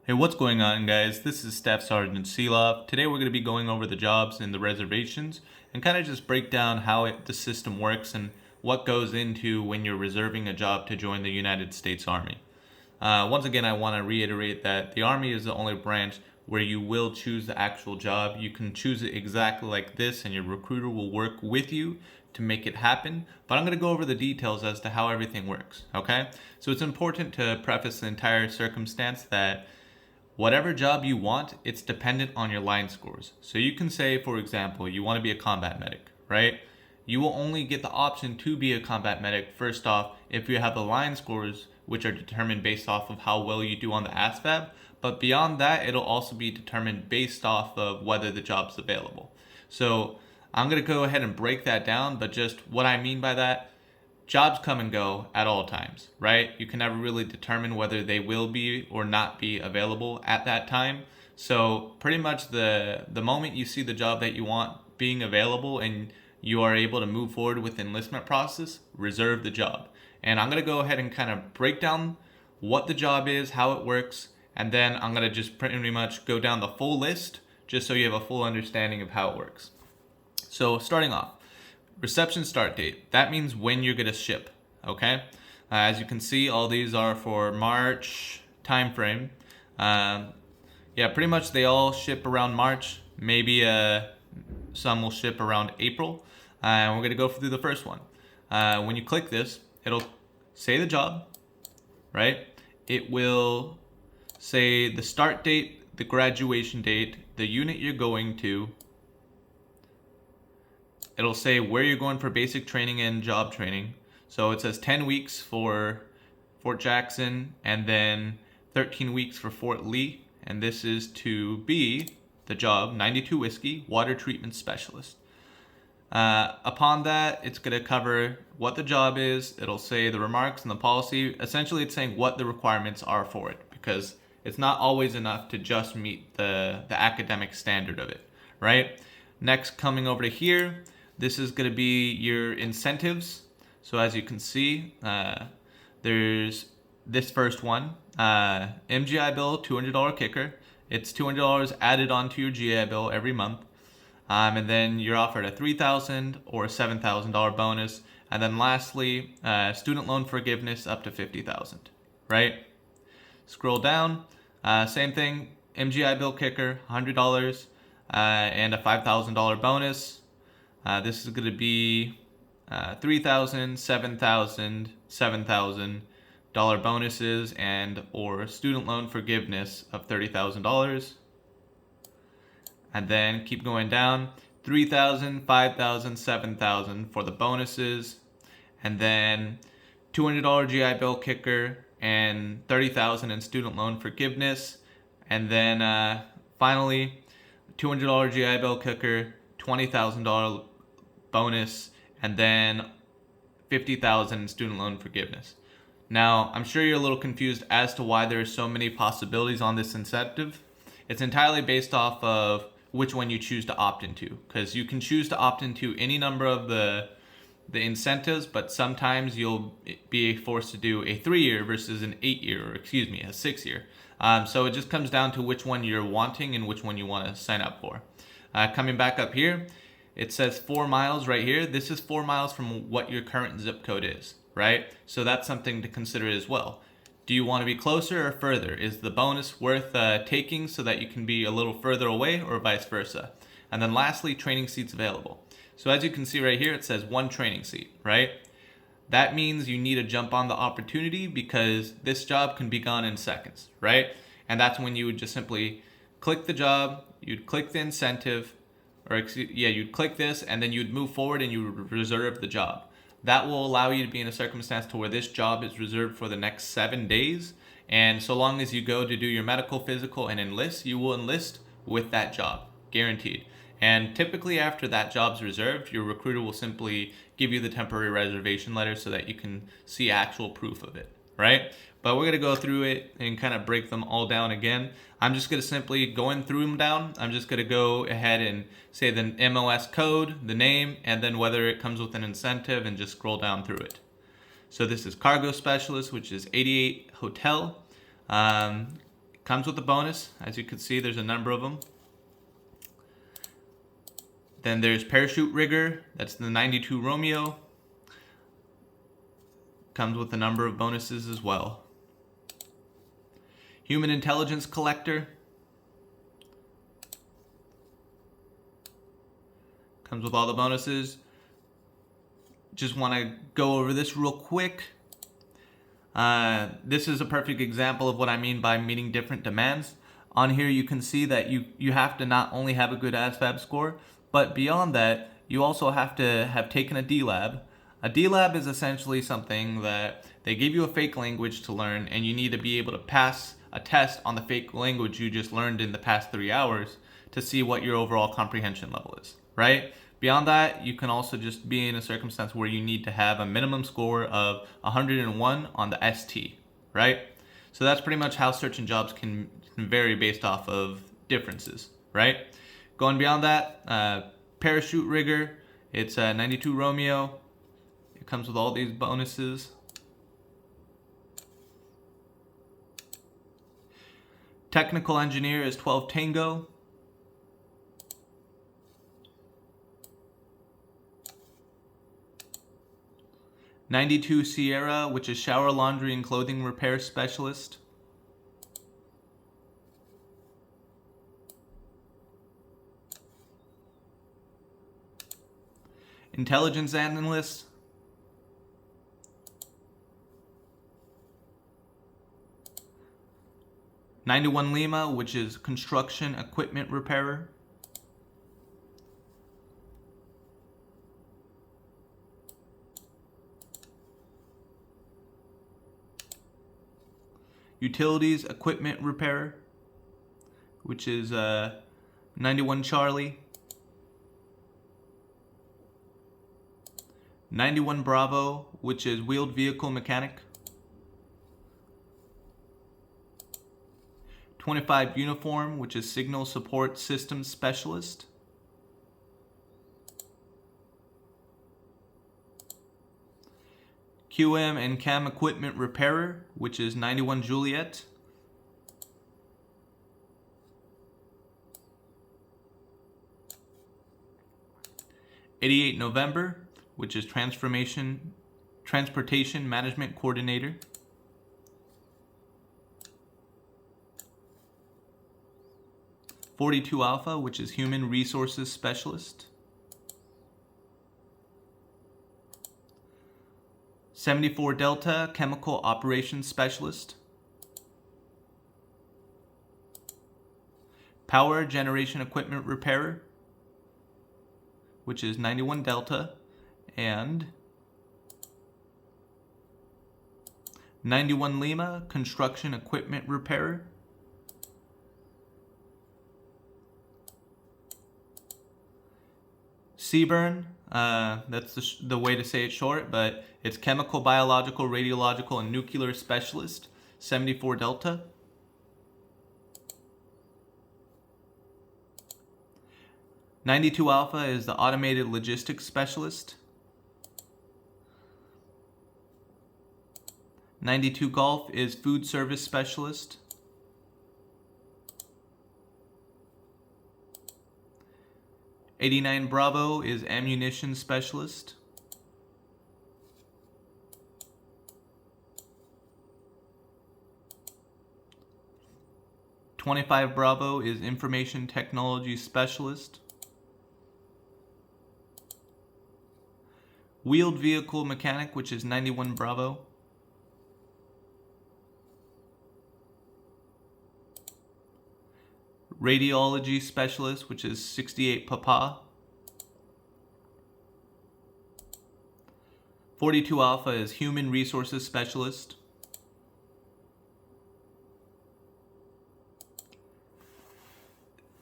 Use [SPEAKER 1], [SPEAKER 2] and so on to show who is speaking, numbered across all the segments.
[SPEAKER 1] Hey, what's going on, guys? This is Staff Sergeant Seeloff. Today we're going to be going over the jobs and the reservations and kind of just break down how the system works and what goes into when you're reserving a job to join the United States Army. Once again, I want to reiterate that the Army is the only branch where you will choose the actual job. You can choose it exactly like this, and your recruiter will work with you to make it happen. But I'm going to go over the details as to how everything works, okay? So it's important to preface the entire circumstance that whatever job you want, it's dependent on your line scores. So you can say, for example, you want to be a combat medic, right? You will only get the option to be a combat medic, first off, if you have the line scores, which are determined based off of how well you do on the ASVAB. But beyond that, it'll also be determined based off of whether the job's available. So I'm going to go ahead and break that down, but just what I mean by that, jobs come and go at all times, right? You can never really determine whether they will be or not be available at that time. So pretty much the moment you see the job that you want being available and you are able to move forward with the enlistment process, reserve the job. And I'm going to go ahead and kind of break down what the job is, how it works, and then I'm going to just pretty much go down the full list just so you have a full understanding of how it works. So starting off, reception start date. That means when you're going to ship, okay? As you can see, all these are for March time frame. Yeah, pretty much they all ship around March. Maybe some will ship around April. And we're going to go through the first one. When you click this, it'll say the job, right? It will say the start date, the graduation date, the unit you're going to. It'll say where you're going for basic training and job training. So it says 10 weeks for Fort Jackson and then 13 weeks for Fort Lee. And this is to be the job, 92 Whiskey, Water Treatment Specialist. Upon that, it's going to cover what the job is. It'll say the remarks and the policy. Essentially, it's saying what the requirements are for it, because it's not always enough to just meet the academic standard of it, right? Next, coming over to here, this is going to be your incentives. So as you can see, there's this first one, MGI Bill, $200 kicker. It's $200 added onto your GI Bill every month. And then you're offered a $3,000 or a $7,000 bonus. And then lastly, student loan forgiveness up to $50,000, right? Scroll down, same thing, MGI Bill kicker, $100 and a $5,000 bonus. This is going to be $3,000, $7,000, $7,000 bonuses and or student loan forgiveness of $30,000. And then keep going down, $3,000, $5,000, $7,000 for the bonuses, and then $200 GI Bill kicker and $30,000 in student loan forgiveness, and then finally $200 GI Bill kicker, $20,000 bonus, and then $50,000 in student loan forgiveness. Now, I'm sure you're a little confused as to why there are so many possibilities on this incentive. It's entirely based off of which one you choose to opt into, because you can choose to opt into any number of the incentives, but sometimes you'll be forced to do a 3-year versus an 8-year, or a 6-year. So it just comes down to which one you're wanting and which one you want to sign up for. Coming back up here, it says 4 miles right here. This is 4 miles from what your current zip code is, right? So that's something to consider as well. Do you want to be closer or further? Is the bonus worth taking so that you can be a little further away, or vice versa? And then lastly, training seats available. So as you can see right here, it says 1 training seat, right? That means you need to jump on the opportunity, because this job can be gone in seconds, right? And that's when you would just simply click the job, you'd click the incentive, you'd click this, and then you'd move forward and you would reserve the job. That will allow you to be in a circumstance to where this job is reserved for the next 7 days. And so long as you go to do your medical, physical, and enlist, you will enlist with that job, guaranteed. And typically after that job's reserved, your recruiter will simply give you the temporary reservation letter so that you can see actual proof of it, right? But we're going to go through it and kind of break them all down again. I'm just going to simply going through them down. I'm just going to go ahead and say the MOS code, the name, and then whether it comes with an incentive, and just scroll down through it. So this is Cargo Specialist, which is 88 Hotel. Comes with a bonus. As you can see, there's a number of them. Then there's Parachute Rigger. That's the 92 Romeo. Comes with a number of bonuses as well. Human Intelligence Collector. Comes with all the bonuses. Just want to go over this real quick. This is a perfect example of what I mean by meeting different demands. On here you can see that you have to not only have a good ASVAB score, but beyond that, you also have to have taken a D-Lab. A D-Lab is essentially something that they give you a fake language to learn, and you need to be able to pass a test on the fake language you just learned in the past 3 hours to see what your overall comprehension level is, right? Beyond that, you can also just be in a circumstance where you need to have a minimum score of 101 on the ST, right? So that's pretty much how searching jobs can vary based off of differences, right? Going beyond that, Parachute Rigger, it's a 92 Romeo. It comes with all these bonuses. Technical Engineer is 12 Tango. '92 Sierra, which is Shower, Laundry, and Clothing Repair Specialist. Intelligence Analyst. '91 Lima, which is Construction Equipment Repairer. Utilities Equipment Repairer, which is 91 Charlie. 91 Bravo, which is Wheeled Vehicle Mechanic. 25 Uniform, which is Signal Support Systems Specialist. QM and Cam Equipment Repairer, which is 91 Juliet. '88 November, which is Transportation Management Coordinator. '42 Alpha, which is Human Resources Specialist. 74 Delta, Chemical Operations Specialist. Power Generation Equipment Repairer, which is 91 Delta, and 91 Lima, Construction Equipment Repairer. Seaburn, that's the way to say it short, but it's Chemical, Biological, Radiological, and Nuclear Specialist, 74 Delta. '92 Alpha is the Automated Logistics Specialist. '92 Golf is Food Service Specialist. '89 Bravo is Ammunition Specialist. '25 Bravo is Information Technology Specialist. Wheeled Vehicle Mechanic, which is 91 Bravo. Radiology Specialist, which is 68 Papa. 42 Alpha is Human Resources Specialist.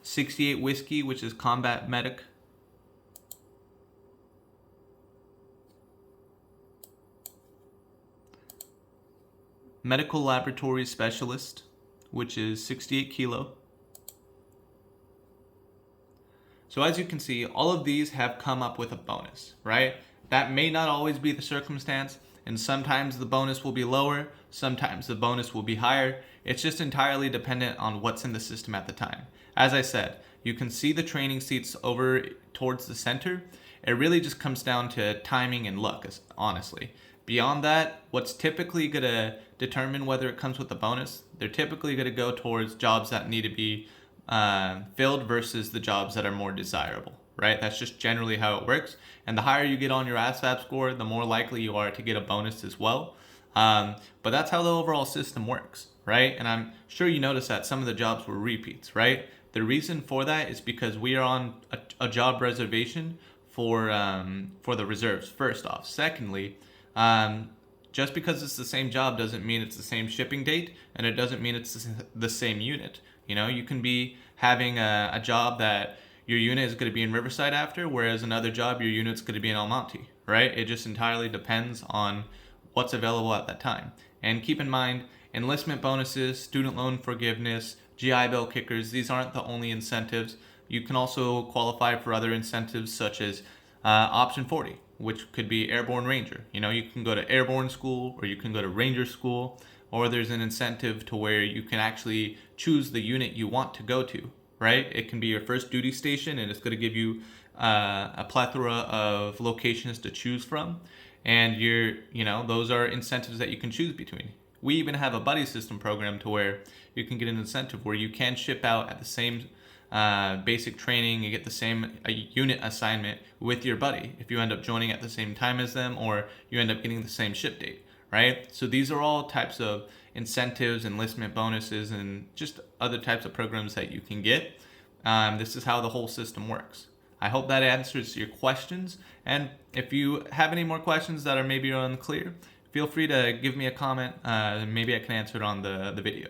[SPEAKER 1] '68 Whiskey, which is Combat Medic. Medical Laboratory Specialist, which is 68 Kilo. So as you can see, all of these have come up with a bonus, right? That may not always be the circumstance. and sometimes the bonus will be lower, sometimes the bonus will be higher. It's just entirely dependent on what's in the system at the time. As I said, you can see the training seats over towards the center. It really just comes down to timing and luck, honestly. Beyond that, what's typically going to determine whether it comes with a bonus, they're typically going to go towards jobs that need to be filled versus the jobs that are more desirable, right? That's just generally how it works. And the higher you get on your ASVAB score, the more likely you are to get a bonus as well. But that's how the overall system works, right? And I'm sure you noticed that some of the jobs were repeats, right? The reason for that is because we are on a job reservation for the reserves, first off. Secondly, just because it's the same job doesn't mean it's the same shipping date, and it doesn't mean it's the same unit. You know, you can be having a job that your unit is going to be in Riverside after, whereas another job, your unit's going to be in El Monte, right? It just entirely depends on what's available at that time. And keep in mind, enlistment bonuses, student loan forgiveness, GI Bill kickers, these aren't the only incentives. You can also qualify for other incentives such as option 40, which could be Airborne Ranger. You know, you can go to Airborne school or you can go to Ranger school, or there's an incentive to where you can actually choose the unit you want to go to, right? It can be your first duty station, and it's going to give you a plethora of locations to choose from. And those are incentives that you can choose between. We even have a buddy system program to where you can get an incentive where you can ship out at the same basic training, you get the same unit assignment with your buddy if you end up joining at the same time as them, or you end up getting the same ship date, right? So these are all types of incentives, enlistment bonuses, and just other types of programs that you can get. This is how the whole system works. I hope that answers your questions, and if you have any more questions that are maybe unclear, feel free to give me a comment. Maybe I can answer it on the video.